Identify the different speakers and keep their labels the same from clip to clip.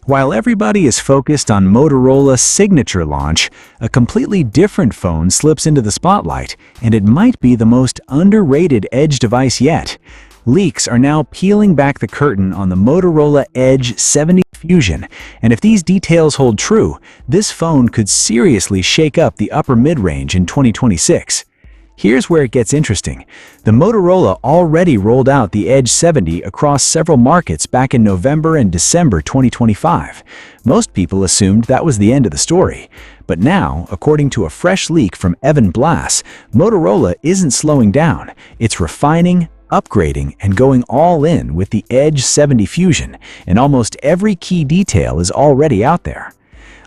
Speaker 1: While everybody is focused on Motorola's signature launch, a completely different phone slips into the spotlight, and it might be the most underrated Edge device yet. Leaks are now peeling back the curtain on the Motorola Edge 70 Fusion, and if these details hold true, this phone could seriously shake up the upper mid-range in 2026. Here's where it gets interesting. The Motorola already rolled out the Edge 70 across several markets back in November and December 2025. Most people assumed that was the end of the story. But now, according to a fresh leak from Evan Blass, Motorola isn't slowing down. It's refining, upgrading, and going all in with the Edge 70 Fusion, and almost every key detail is already out there.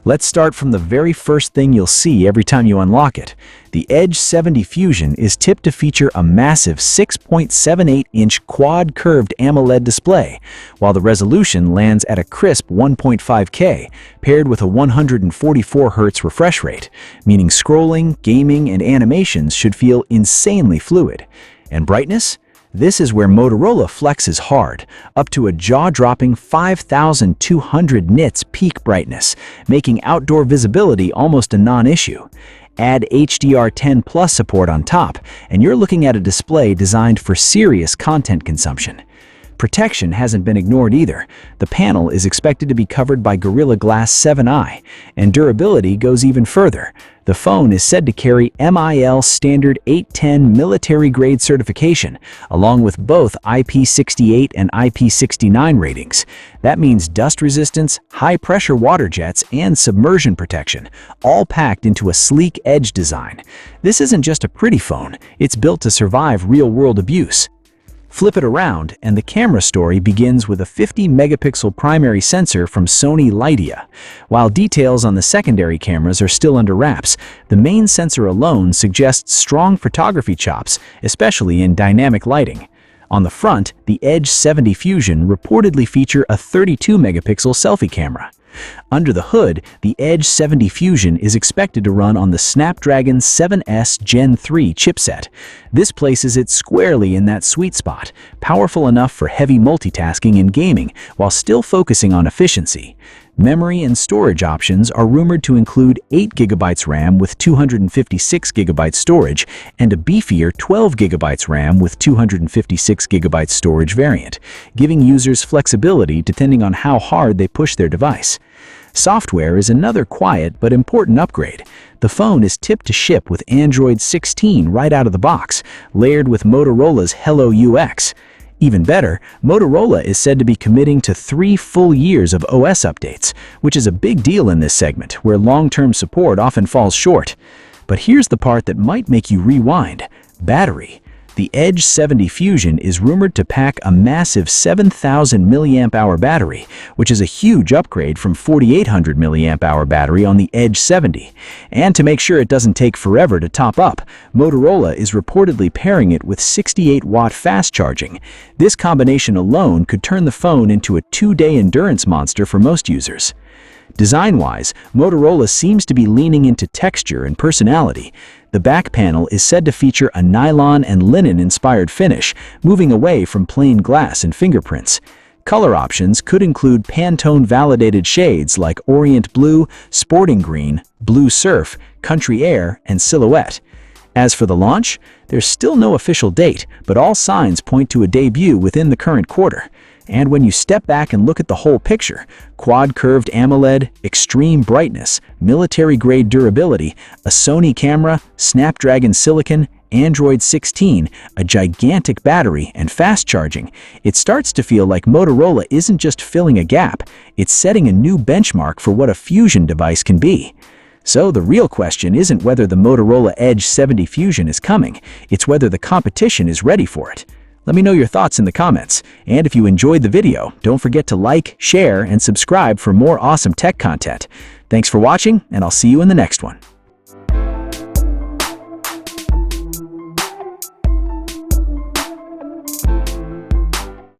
Speaker 1: Let's start from the very first thing you'll see every time you unlock it. The Edge 70 Fusion is tipped to feature a massive 6.78-inch quad-curved AMOLED display, while the resolution lands at a crisp 1.5K, paired with a 144Hz refresh rate, meaning scrolling, gaming, and animations should feel insanely fluid. And brightness? This is where Motorola flexes hard, up to a jaw-dropping 5,200 nits peak brightness, making outdoor visibility almost a non-issue. Add HDR10 Plus support on top, and you're looking at a display designed for serious content consumption. Protection hasn't been ignored either. The panel is expected to be covered by Gorilla Glass 7i, and durability goes even further. The phone is said to carry MIL Standard 810 military-grade certification, along with both IP68 and IP69 ratings. That means dust resistance, high-pressure water jets, and submersion protection, all packed into a sleek Edge design. This isn't just a pretty phone, it's built to survive real-world abuse. Flip it around, and the camera story begins with a 50-megapixel primary sensor from Sony Lydia. While details on the secondary cameras are still under wraps, the main sensor alone suggests strong photography chops, especially in dynamic lighting. On the front, the Edge 70 Fusion reportedly features a 32-megapixel selfie camera. Under the hood, the Edge 70 Fusion is expected to run on the Snapdragon 7S Gen 3 chipset. This places it squarely in that sweet spot, powerful enough for heavy multitasking and gaming while still focusing on efficiency. Memory and storage options are rumored to include 8GB RAM with 256GB storage and a beefier 12GB RAM with 256GB storage variant, giving users flexibility depending on how hard they push their device. Software is another quiet but important upgrade. The phone is tipped to ship with Android 16 right out of the box, layered with Motorola's Hello UX. Even better, Motorola is said to be committing to 3 full years of OS updates, which is a big deal in this segment, where long-term support often falls short. But here's the part that might make you rewind: battery. The Edge 70 Fusion is rumored to pack a massive 7,000 mAh battery, which is a huge upgrade from 4,800 mAh battery on the Edge 70. And to make sure it doesn't take forever to top up, Motorola is reportedly pairing it with 68-watt fast charging. This combination alone could turn the phone into a 2-day endurance monster for most users. Design-wise, Motorola seems to be leaning into texture and personality. The back panel is said to feature a nylon and linen-inspired finish, moving away from plain glass and fingerprints. Color options could include Pantone-validated shades like Orient Blue, Sporting Green, Blue Surf, Country Air, and Silhouette. As for the launch, there's still no official date, but all signs point to a debut within the current quarter. And when you step back and look at the whole picture, quad-curved AMOLED, extreme brightness, military-grade durability, a Sony camera, Snapdragon Silicon, Android 16, a gigantic battery, and fast charging, it starts to feel like Motorola isn't just filling a gap, it's setting a new benchmark for what a Fusion device can be. So the real question isn't whether the Motorola Edge 70 Fusion is coming, it's whether the competition is ready for it. Let me know your thoughts in the comments, and if you enjoyed the video, don't forget to like, share, and subscribe for more awesome tech content. Thanks for watching, and I'll see you in the next one.